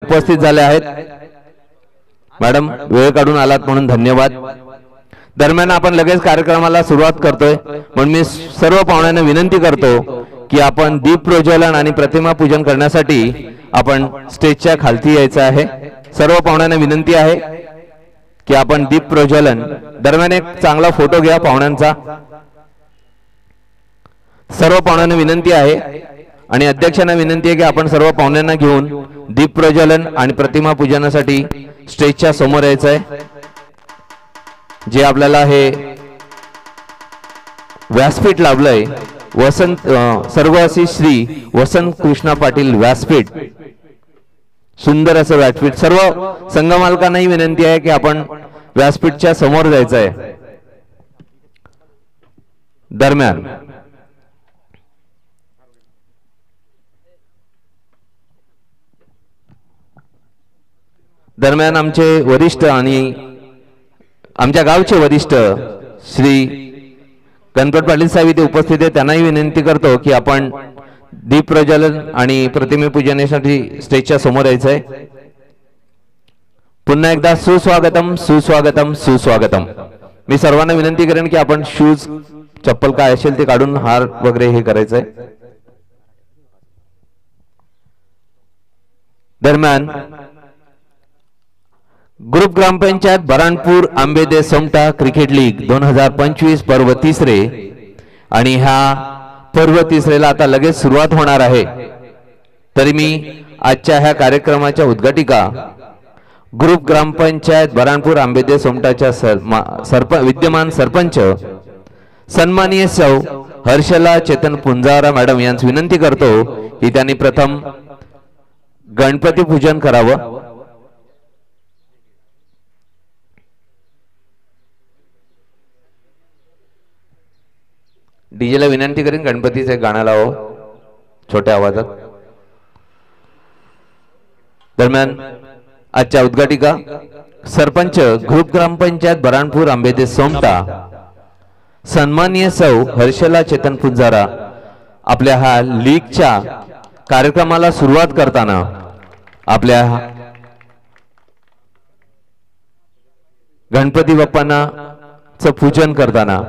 उपस्थित झाले आहेत। मॅडम वेळ काढून आलात म्हणून धन्यवाद। दरम्यान आपण लगेच कार्यक्रमाला सुरुवात करतोय, म्हणून मी सर्व पाहुण्यांना विनंती करतो की आपण दीप प्रज्वलन आणि प्रतिमा पूजन करण्यासाठी आपण स्टेजच्या खालती यायचं आहे। सर्व पाहुण्यांना विनंती आहे की आपण दीप प्रज्वलन दरम्यान एक चांगला फोटो घ्या पाहुण्यांचा। सर्व पाहुण्यांना विनंती आहे आणि अध्यक्षांना विनंती आहे की आपण सर्व पाहुण्यांना घेऊन दीप प्रज्वलन आणि प्रतिमा पूजनासाठी स्टेजच्या समोर यायचं आहे। जे आपल्याला हे व्यासपीठ लाभलंय वसंत सर्वसी श्री वसंत कृष्णा पाटील व्यासपीठ, सुंदर असं व्यासपीठ। सर्व संघमालकांनाही विनंती आहे की आपण व्यासपीठच्या समोर जायचं आहे। दरम्यान आमचे वरिष्ठ आणि आमच्या गावचे वरिष्ठ श्री गणपत पाटील साहेब इथे उपस्थित आहेत, त्यांनाही विनंती करतो की आपण दीप प्रज्वलन आणि प्रतिमे पूजनासाठी स्टेजच्या समोर यायचं आहे। पुन्हा एकदा सुस्वागतम सुस्वागतम सुस्वागतम। मी सर्वांना विनंती करेन की आपण शूज चप्पल काय असेल ते काढून हार वगैरे हे करायचंय। दरम्यान ग्रुप ग्रामपंचायत बराणपूर आंबेदे सोमटा क्रिकेट लीग 2025 पर्व तिसरे, आणि ह्या पर्व तिसरेला आता लगेच सुरुवात होणार आहे। तरी मी आजच्या ह्या कार्यक्रमाच्या उद्घाटिका ग्रुप ग्रामपंचायत बराणपूर आंबेदे सोमटाच्या विद्यमान सरपंच सन्माननीय सौ हर्षला चेतन पुंजारा मॅडम यांची विनंती करतो की त्यांनी प्रथम गणपती पूजन करावं। डीजेला विनंती करीन गणपतीचे गाणं लावो छोट्या आवाजात। दरम्यान आजच्या उद्घाटिका सरपंच ग्रुप ग्रामपंचायत बराणपूर आंबेदे सोमटा सन्माननीय सौ हर्षला चेतन पुंजारा आपल्या ह्या लीगच्या कार्यक्रमाला सुरुवात करताना आपल्या गणपती बाप्पांना पूजन करताना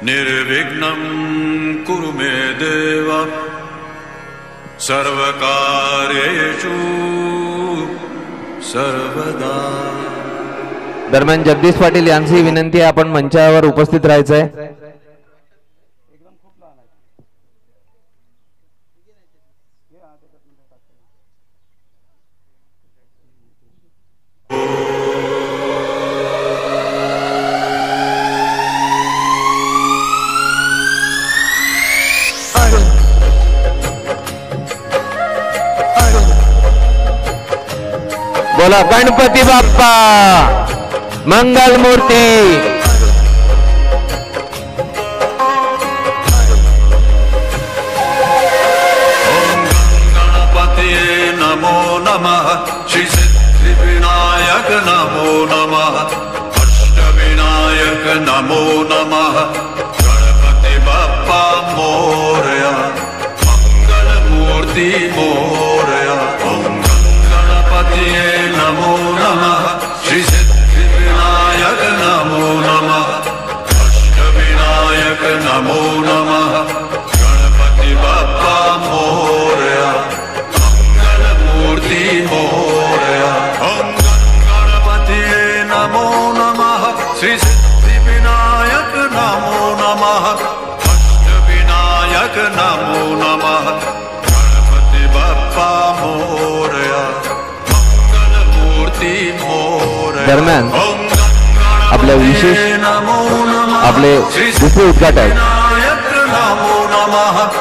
निर्विघ्नं कुरु मे देव सर्वकार्येषु सर्वदा। दरम्यान जगदीश पाटील यांची विनंती आहे आपण मंचावर उपस्थित राहायचंय। बोला गणपती बाप्पा मंगल मूर्ती। गणपतये नमो नमः, श्री सिद्धिविनायक नमो नमः, अष्टविनायक नमो नमः, गणपति बाप्पा मोरया, मंगल मूर्ति मोरया। गणपतये नमो नमः, श्री सिद्धिविनायक नमो नमः, अष्टविनायक नमो नमः, गणपति बाप्पा मोरया, मंगल मूर्ति मोरया। ओम गणपतये नमो नमः, श्री सिद्धिविनायक नमो नमः, अष्टविनायक नमो नमः, गणपति बाप्पा मोरया, मंगल मूर्ति मोरया। दरम्यान आपले विशेष आपले दुसरे उद्घाटक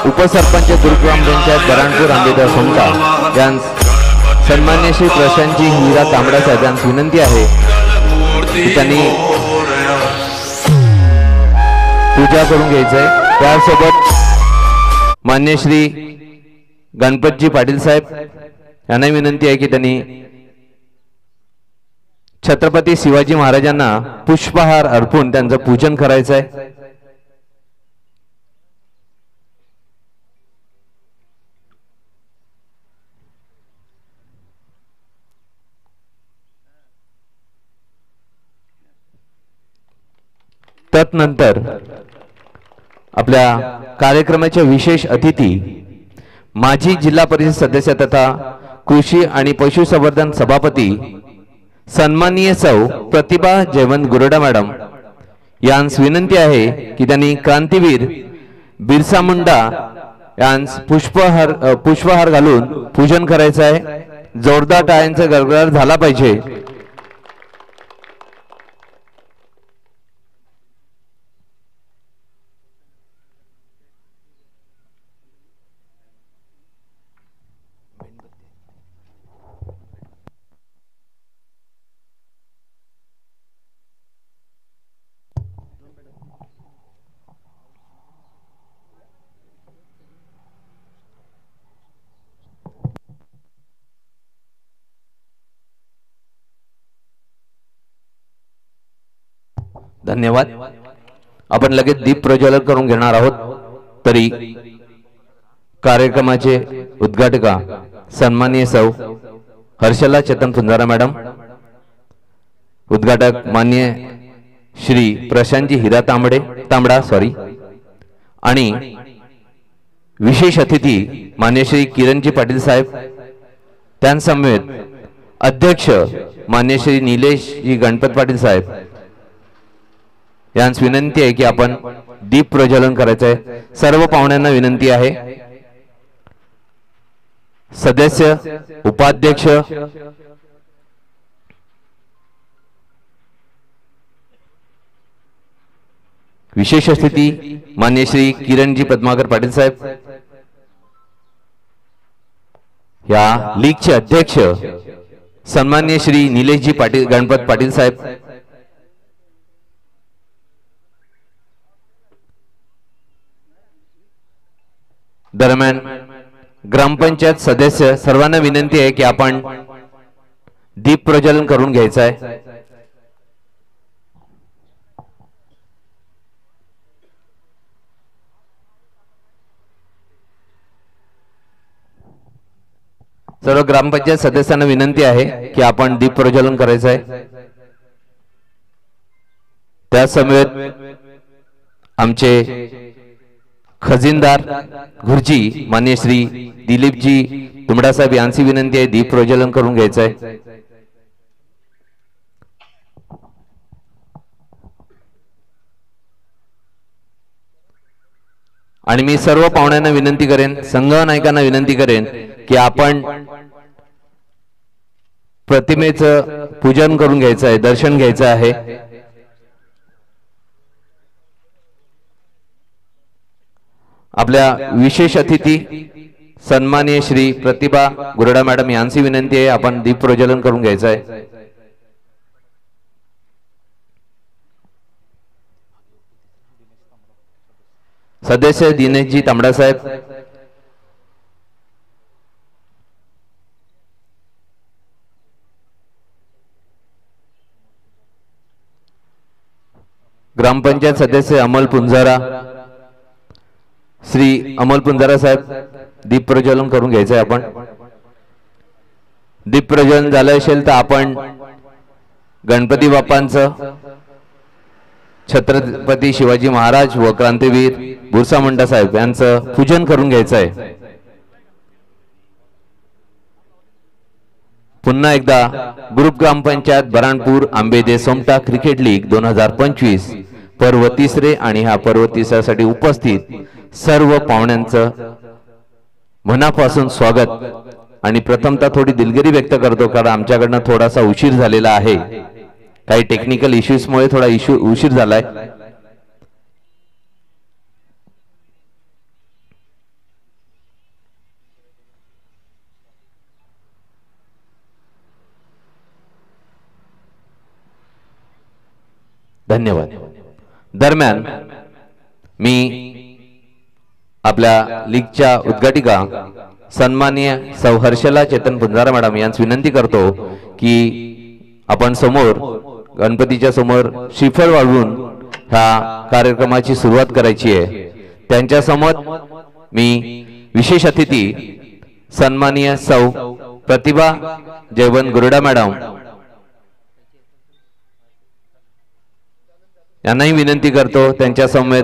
उपसरपंच ग्रुप ग्रामपंचायत बराणपूर आंबेदे सोमटा सन्मान्य श्री प्रशांतजी हिरा तांबडा साहेब यांची विनंती आहे की त्यांनी पूजा करून घ्यायचंय। त्यासोबत मान्य श्री गणपतजी पाटील साहेब यांना विनंती आहे की त्यांनी छत्रपती शिवाजी महाराजांना पुष्पहार अर्पून त्यांचं पूजन करायचं आहे। तत्नंतर आपल्या कार्यक्रमाचे विशेष अतिथी माजी जिल्हा परिषद सदस्य तथा कृषी आणि पशुसंवर्धन सभापती सन्माननीय सौ प्रतिभा जयवंत गुरडा मॅडम यांस विनंती आहे की त्यांनी क्रांतीवीर बिरसा मुंडा यांस पुष्पहार घालून पूजन करायचं आहे। जोरदार टाळ्यांचा गडगडाट झाला पाहिजे। धन्यवाद। आपण लगेच दीप प्रज्वलन करून घेणार आहोत। तरी कार्यक्रमाचे उद्घाटका सन्माननीय सौ हर्षला चेतन फुंजारा मॅडम, उद्घाटक माननीय श्री प्रशांतजी हिरा तांबडा आणि विशेष अतिथी माननीय श्री किरणजी पाटील साहेब, त्यांसमवेत अध्यक्ष माननीय श्री निलेशजी गणपत पाटील साहेब यांस विनंती आहे की आपण दीप प्रज्वलन करायचं आहे। सर्व पाहुण्यांना विनंती आहे। सदस्य, उपाध्यक्ष, विशेष अतिथी माननीय श्री किरणजी पद्माकर पाटील साहेब, या लीगचे अध्यक्ष सन्माननीय श्री निलेशजी पाटील गणपत पाटील साहेब, दरम्यान ग्रामपंचायत सदस्य सर्वांना विनंती आहे की आपण दीप प्रज्वलन करून घ्यायचं आहे। सर्व ग्रामपंचायत सदस्यांना विनंती आहे की आपण दीप प्रज्वलन करायचं आहे। त्या समवेत आमचे खजिनदार गुरुजी माननीय श्री दिलीपजी तुमडा साहेब यांची विनंती आहे दीप प्रज्वलन करून घ्यायचं आहे। आणि मी सर्व पाहुण्यांना विनंती करेन, संघनायकांना विनंती करेन की आपण प्रतिमेचं पूजन करून घ्यायचं आहे, दर्शन घ्यायचं आहे। आपल्या विशेष अतिथी सन्माननीय श्री प्रतिभा गुरडा मॅडम यांची विनंती आहे आपण दीप प्रज्वलन करून घ्यायचं आहे। सदस्य दिनेशजी तांबडा साहेब, ग्रामपंचायत सदस्य अमल पुंजारा, श्री अमल पुंजारा साहेब दीप प्रज्वलन करून घ्यायचं आहे। आपण दीप प्रज्वलन झालं असेल तर आपण गणपती बाप्पांचं, छत्रपती शिवाजी महाराज व क्रांतीवीर बिरसा मुंडा साहेब यांचं पूजन करून घ्यायचं आहे। पुन्हा एकदा ग्रुप ग्रामपंचायत बराणपूर आंबेदे सोमटा क्रिकेट लीग 2025 पर्व तिसरे आणि हा पर्व तिसऱ्यासाठी उपस्थित सर्व पाहुण्यांचं मनापासून स्वागत। आणि प्रथमतः थोडी दिलगिरी व्यक्त करतो कारण आमच्याकडनं थोडासा उशीर झालेला आहे, काही टेक्निकल इश्यूज मुळे थोडा उशीर झालाय। धन्यवाद। दरम्यान मी आपल्या लीगच्या उद्घाटिका सन्माननीय सौ हर्षला चेतन पुंजारा मॅडम यांची विनंती करतो की आपण समोर गणपतीच्या समोर श्रीफळ वाढवून ह्या कार्यक्रमाची सुरुवात करायची आहे। त्यांच्या समोर मी विशेष अतिथी सन्माननीय सौ प्रतिभा जयवंत गुरडा मॅडम यांनाही विनंती करतो त्यांच्या समवेत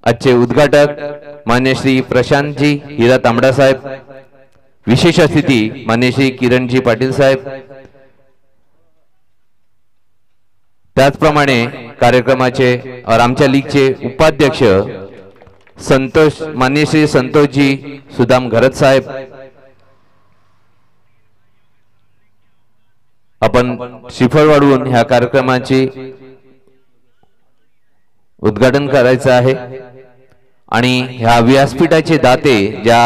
आजचे उद्घाटक मान्य श्री प्रशांतजी हिरा तांबडा साहेब, विशेष अतिथी मान्य श्री किरणजी पाटील साहेब, त्याचप्रमाणे कार्यक्रमाचे और आमच्या लीगचे उपाध्यक्ष संतोष मान्य श्री संतोषजी सुदाम घरत साहेब, आपण श्रीफळ वाढवून ह्या कार्यक्रमाची उद्घाटन करायचं आहे। आणि ह्या व्यासपीठाचे दाते, ज्या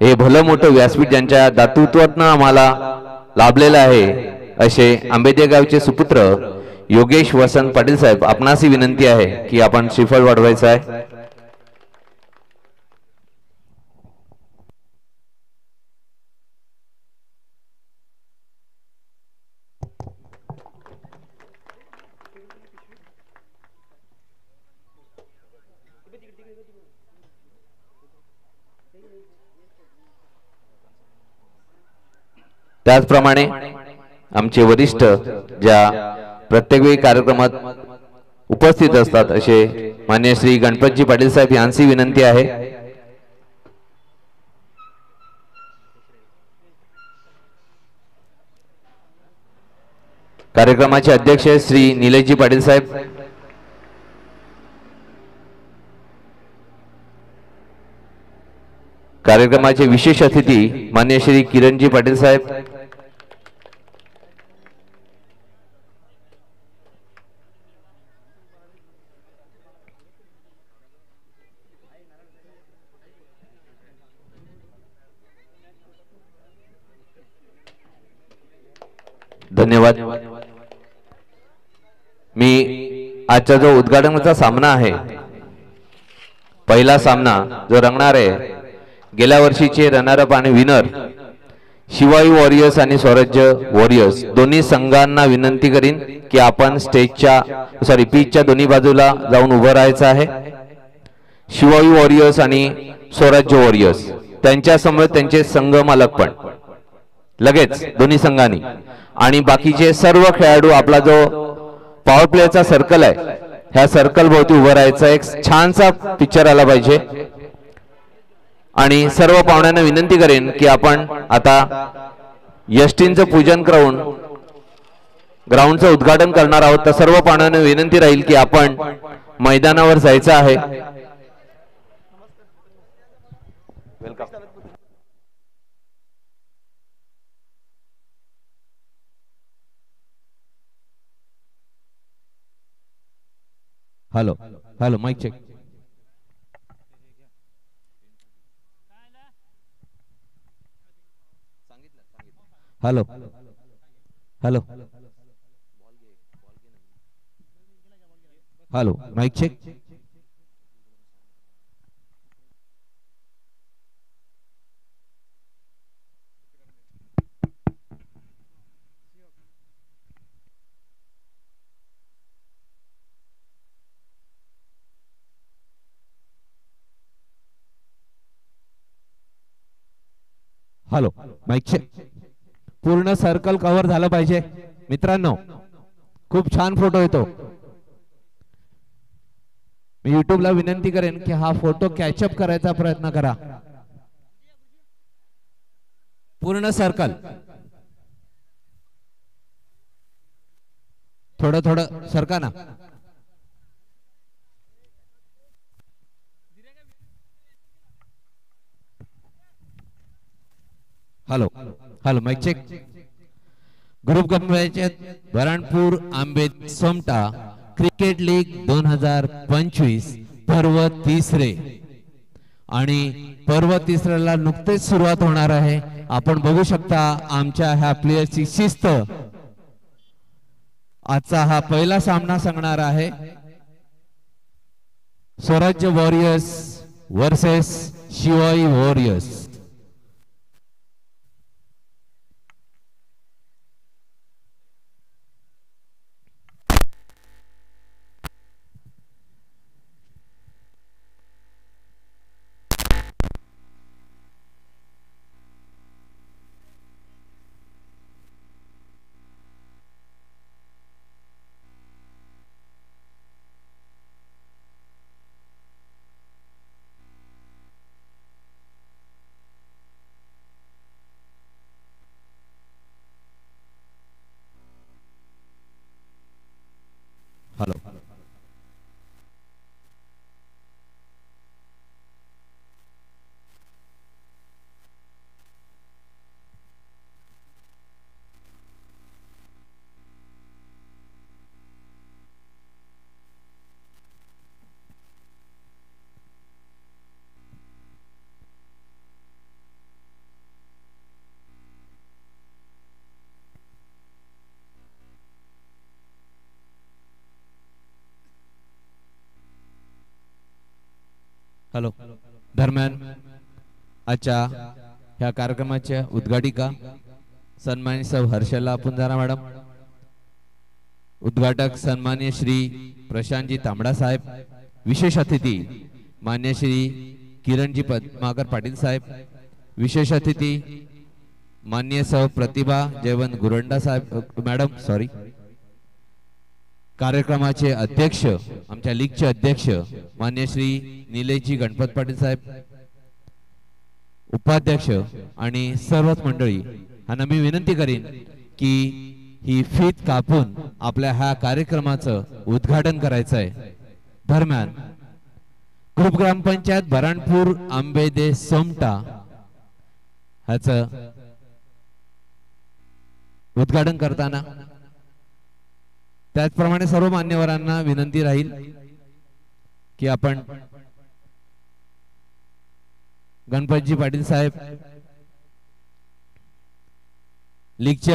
हे भलं मोठं व्यासपीठ ज्यांच्या दातृत्वातनं आम्हाला लाभलेलं आहे, असे आंबेदे गावचे सुपुत्र योगेश वसंत पाटील साहेब, आपणासही विनंती आहे की आपण श्रीफळ वाढवायचं आहे। त्याचप्रमाणे आमचे वरिष्ठ ज्या प्रत्येक वेळी कार्यक्रमात उपस्थित असतात असे मान्य श्री गणपतजी पाटील साहेब यांची विनंती आहे। कार्यक्रमाचे अध्यक्ष श्री निलेशजी पाटील साहेब, कार्यक्रमाचे विशेष अतिथी मान्य श्री किरणजी पाटील साहेब, धन्यवाद। मी आजचा जो उद्घाटनाचा सामना आहे, पहिला सामना जो रंगणार आहे, गेल्या वर्षीचे रनर अप आणि विनर शिवाई वॉरियर्स आणि स्वराज्य वॉरियर्स दोन्ही संघांना विनंती करीन की आपण पिचच्या दोन्ही बाजूला जाऊन उभं राहायचं आहे। शिवाई वॉरियर्स आणि स्वराज्य वॉरियर्स त्यांच्या समोर त्यांचे संघ मालक पण लगेच दोन्ही संघांनी, आणि बाकीचे सर्व खेळाडू आपला जो पॉवर प्लेचा सर्कल आहे ह्या सर्कल भोवती उभं राहायचं। एक छानसा पिक्चर आला पाहिजे आणि सर्व पाहुण्यांना विनंती करेन की आपण आता यष्टींचं पूजन करून ग्राउंडचं उद्घाटन करणार आहोत, तर सर्व पाहुण्यांना विनंती राहील की आपण मैदानावर जायचं आहे। Welcome. Hello hello, mic check. Hello hello hello, mic check. Hello, mic check. पूर्ण सर्कल कव्हर झालं पाहिजे मित्रांनो, खूप छान फोटो येतो। मी युट्यूबला विनंती करेन की हा फोटो कॅचअप करायचा प्रयत्न करा। पूर्ण सर्कल, थोडं थोडं सरका ना। Hello hello, mic check. Group panchayat Baranpur आंबेद सोमटा क्रिकेट लीग 2025 पर्व तिसरे, आणि पर्व तिसऱ्याला नुकतेच सुरुवात होणार आहे। आपण बघू शकता आमच्या ह्या प्लेयरची शिस्त। आजचा हा पहिला सामना सांगणार आहे स्वराज्य warriors versus Shivai warriors. Hello. दरम्यान आजच्या ह्या कार्यक्रमाच्या उद्घाटिका सन्माननीय सौ हर्षला पुंजारा मॅडम, उद्घाटक सन्माननीय श्री प्रशांतजी तांबडा साहेब, विशेष अतिथी मान्य श्री किरणजी पद्माकर पाटील साहेब, विशेष अतिथी मान्य सौ प्रतिभा जयवंत गुरंडा साहेब मॅडम, सॉरी, कार्यक्रमाचे अध्यक्ष आमच्या लीगचे अध्यक्ष मान्य श्री निलेशजी गणपत पाटील साहेब, उपाध्यक्ष आणि सर्वच मंडळी यांना मी विनंती करीन की ही फीत कापून आपल्या ह्या कार्यक्रमाचं उद्घाटन करायचं आहे. दरम्यान ग्रुप ग्रामपंचायत बराणपूर आंबेदे सोमटा ह्याचं उद्घाटन करताना त्याचप्रमाणे सर्व मान्यवरांना विनंती राहील की आपण गणपतजी पाटील साहेब, लीगचे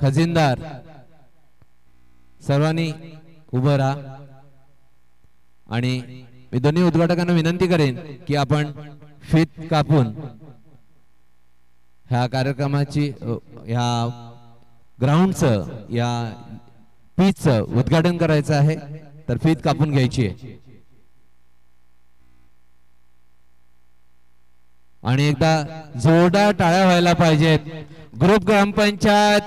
खजिनदार, सर्वांनी उभं राहा आणि मी दोन्ही उद्घाटकांना विनंती करेन की आपण फीत कापून ह्या कार्यक्रमाची ह्या ग्राउंडचं या पीचचं उद्घाटन करायचं आहे, तर फीत कापून घ्यायची आहे. आणि एकदा जोरदार टाळ्या व्हायला पाहिजेत. ग्रुप ग्रामपंचायत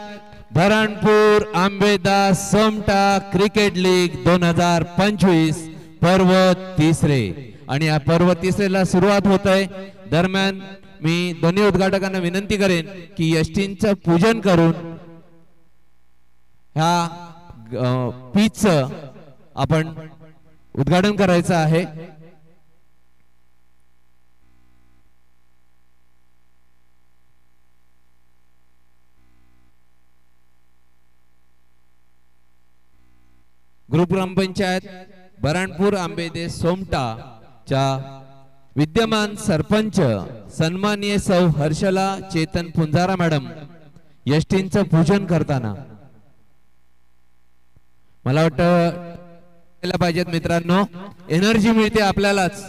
बराणपूर आंबेदा सोमटा क्रिकेट लीग 2025 पर्व तिसरे आणि या पर्व तिसरेला सुरुवात होत आहे. दरम्यान मी दोन्ही उद्घाटकांना विनंती करेन की यष्टींचं पूजन करून ह्या पीचचं आपण उद्घाटन करायचं आहे. ग्रुप ग्रामपंचायत बराणपूर आंबेदे सोमटा च्या विद्यमान सरपंच सन्माननीय सौ हर्षला चेतन पुंजारा मॅडम यष्टींचं पूजन करताना मला वाटतं पाहिजेत मित्रांनो, एनर्जी मिळते आपल्यालाच.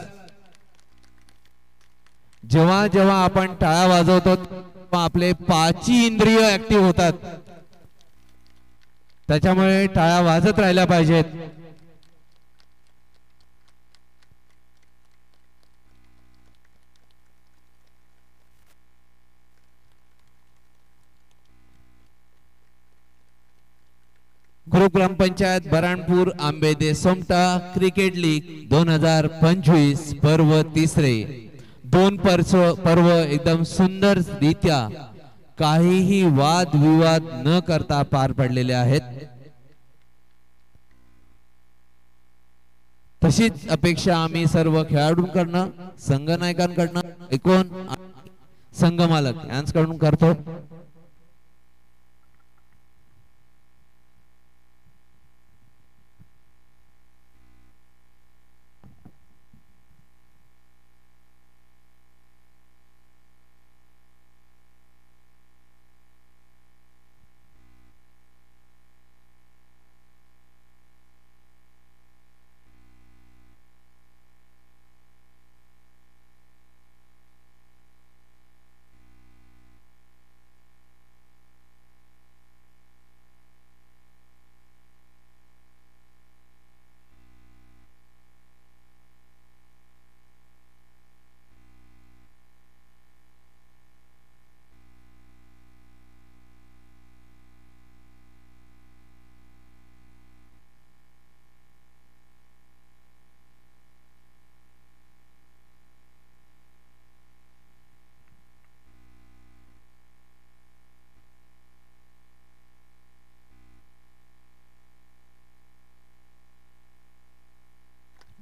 जेव्हा जेव्हा आपण टाळ्या वाजवतो तेव्हा आपले पाची इंद्रिय ऍक्टिव्ह होतात, त्याच्यामुळे टाळ्या वाजत राहिल्या पाहिजेत. ग्रुप ग्रामपंचायत बराणपूर आंबेदे सोमटा क्रिकेट लीग 2025 पर्व तिसरे. दोन पर्व एकदम सुंदर रीत्या काहीही वाद विवाद न करता पार पडलेले आहेत. तशीच अपेक्षा आम्ही सर्व खेळाडूंकडनं, संघनायकांकडनं, ऐकून संघ मालक यांच्याकडून करतो.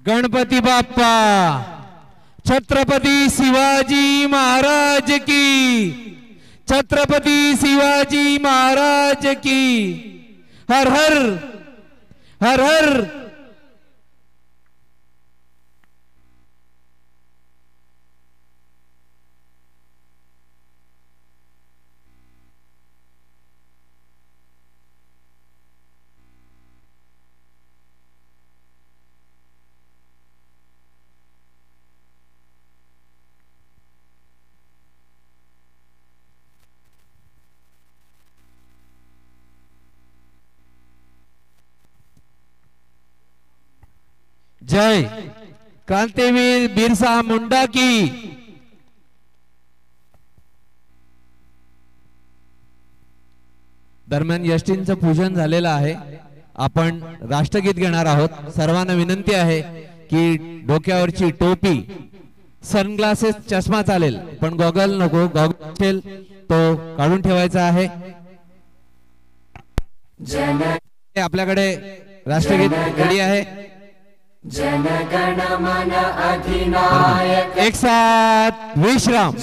गणपती बाप्पा, छत्रपती शिवाजी महाराज की, छत्रपती शिवाजी महाराज की, हर हर हर हर. जय क्रांतिवीर बिरसा मुंडा की। दरम्यान यष्टींचं पूजन झालेलं आहे। आपण राष्ट्रगीत घेणार आहोत। सर्वांना विनंती आहे की डोक्यावरची टोपी, सनग्लासेस, चष्मा चालेल पण गॉगल नको। गॉगल तो काढून ठेवायचा आहे। आपल्याकडे राष्ट्रगीत रेडी आहे। जनगण मन अधिनायक, एक साथ विश्राम,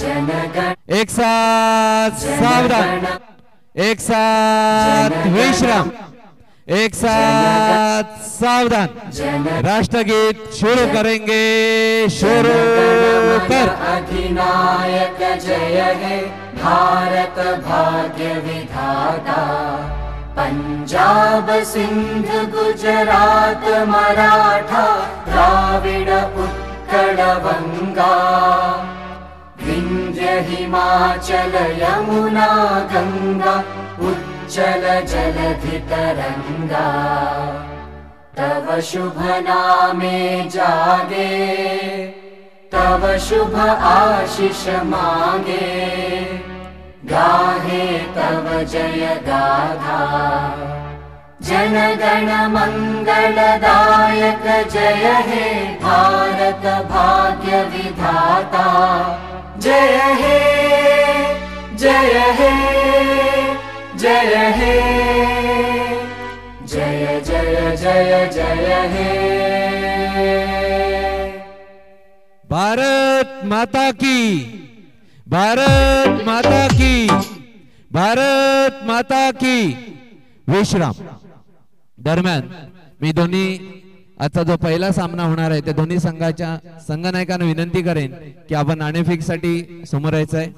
एक साथ सावधान, एक साथ विश्राम, एक साथ सावधान। राष्ट्रगीत शुरू करेंगे। शुरू कर। अधिनायक जय हे भारत भाग्य विधाता, पंजाब सिंध गुजरात मराठा द्राविड उत्कल बंगा, विंध्य हिमाचल यमुना गंगा उज्जल जलधि तरंगा। तव शुभ नामे जागे, तव शुभ आशीष मांगे, गाहे तव जय गाथा। जनगण मंगलदायक जय हे भारत भाग्य विधाता, जय हे जय हे जय हे, जय जय जय जय हे। भारत माता की, भारत माता की, भारत माता की। विश्राम। दरम्यान मी दोन्ही आजचा जो पहिला सामना होणार आहे त्या दोन्ही संघाच्या संघनायकांना विनंती करेन की आपण नाणेफेक साठी समोर यायचं आहे।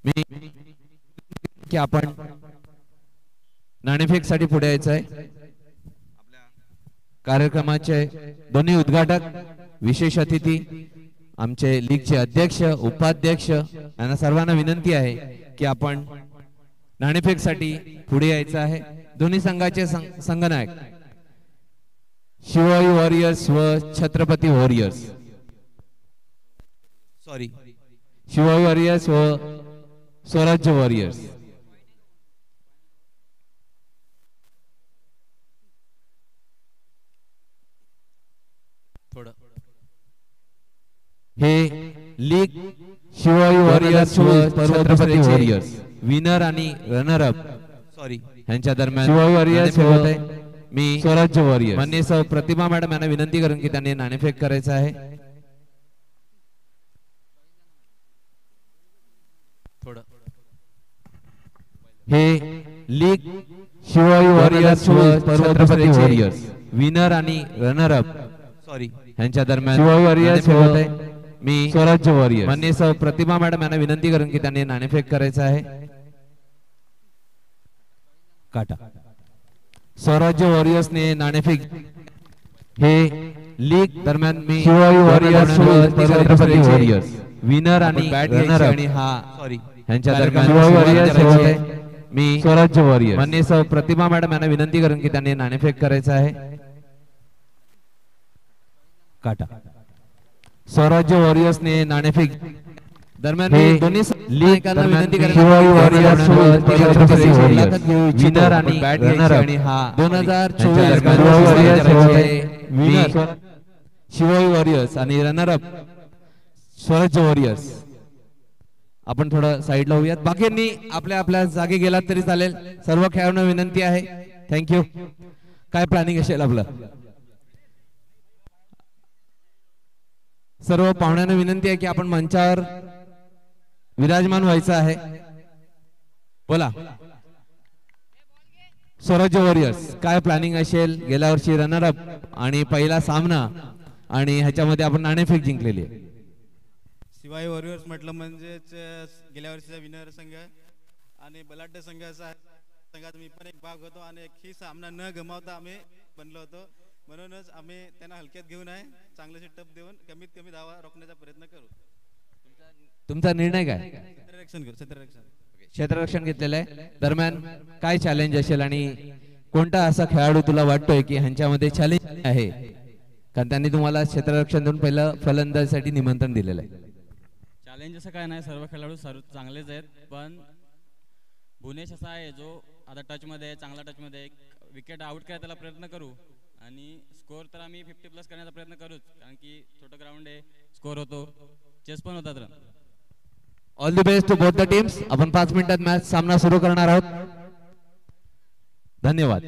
मी की आपण नाणेफेक साठी पुढे यायचं आहे। कार्यक्रमाचे दोन्ही उद्घाटक, विशेष अतिथी, आमचे लीगचे अध्यक्ष, उपाध्यक्ष यांना सर्वांना विनंती आहे की आपण नाणेफेक साठी पुढे यायचं आहे। दोन्ही संघाचे संघनायक शिवाई वॉरियर्स व Chhatrapati warriors, sorry Shivai warriors व स्वराज्य वॉरियर्स। हे लीग शिवाई वॉरियर्स व छत्रपती वॉरियर्स विनर आणि रनर अप, सॉरी यांच्या दरम्यान शिवाई वॉरियर्स होत आहे। मी स्वराज्य वॉरियर्स माननीय सौ प्रतिमा मॅडम यांना विनंती करून की त्यांनी नाणेफेक करायचं आहे। थोडं हे लीग शिवाई वॉरियर्स व छत्रपती वॉरियर्स विनर आणि रनर अप, सॉरी यांच्या दरम्यान शिवाई वॉरियर्स होत आहे। मी स्वराज्य वॉरियर्स माननीय सौ प्रतिमा मॅडम यांना विनंती करून की त्यांनी नाणेफेक करायचं आहे। काटा। स्वराज्य वॉरियर्स ने नाणेफेक। हे लीग दरम्यान मी शिवाई वॉरियर्स व छत्रपती वॉरियर्स विनर आणि रनर अप, आणि हा सॉरी यांच्या दरम्यान शिवाई वॉरियर्स होत आहे। मी स्वराज्य वॉरियर्स माननीय सौ प्रतिमा मॅडम यांना विनंती करून की त्यांनी नाणेफेक करायचं आहे। काटा। स्वराज्य वॉरियर्स ने नाणेफेक। दरम्यान दोन्ही लीग विनंती करेन शिवाई वॉरियर्स व छत्रपती वॉरियर्स विनर आणि रनर अप, आणि हा 2024 विनर शिवाई वॉरियर्स आणि रनर अप स्वराज्य वॉरियर्स। आपण थोडं साइडला होऊयात, बाकींनी आपल्या आपल्या जागी गेलात तरी चालेल। सर्व खेळाडूंना विनंती आहे। थँक्यू। काय प्लॅनिंग असेल आपलं? सर्व पाहुण्यांना विनंती आहे की आपण मंचावर विराजमान व्हायचं आहे। बोला स्वराज्य वॉरियर्स काय प्लॅनिंग असेल? गेल्या वर्षी रनर अप आणि पहिला सामना, आणि ह्याच्यामध्ये आपण नाणेफेक जिंकलेली आहे। शिवाई वॉरियर्स म्हटलं म्हणजेच गेल्या वर्षीचा विनर संघ आणि बलाढ्य संघाचा संघात मी पण एक भाग होतो आणि एकही सामना न गमावता आम्ही बनलो होतो। म्हणूनच आम्ही त्यांना हलक्यात घेऊन आहे, चांगलेसे टप देऊन कमीत कमी धावा रोखण्याचा प्रयत्न करू। तुमचा निर्णय काय? क्षेत्ररक्षण करू। क्षेत्ररक्षण क्षेत्ररक्षण घेतलेलं आहे। दरम्यान काय चॅलेंज असेल आणि कोणता असा खेळाडू तुला वाटतोय की ह्यांच्यामध्ये चॅलेंज आहे, कारण त्यांनी तुम्हाला क्षेत्ररक्षण देऊन पहिलं फलंदाजीसाठी निमंत्रण दिलेलं आहे? चॅलेंज असं काय नाही, सर्व खेळाडू सर्व चांगलेच आहेत, पण भुवनेश असा आहे जो आता टचमध्ये आहे, चांगला टचमध्ये, विकेट आउट करायला त्याला प्रयत्न करू आणि स्कोअर तर आम्ही 50+ करण्याचा प्रयत्न करूच, कारण की छोटं ग्राउंड आहे, स्कोअर होतो, चेस पण होतात run. All the best to both the teams. आपण 5 मिनिटात मॅच सामना सुरू करणार आहोत. धन्यवाद.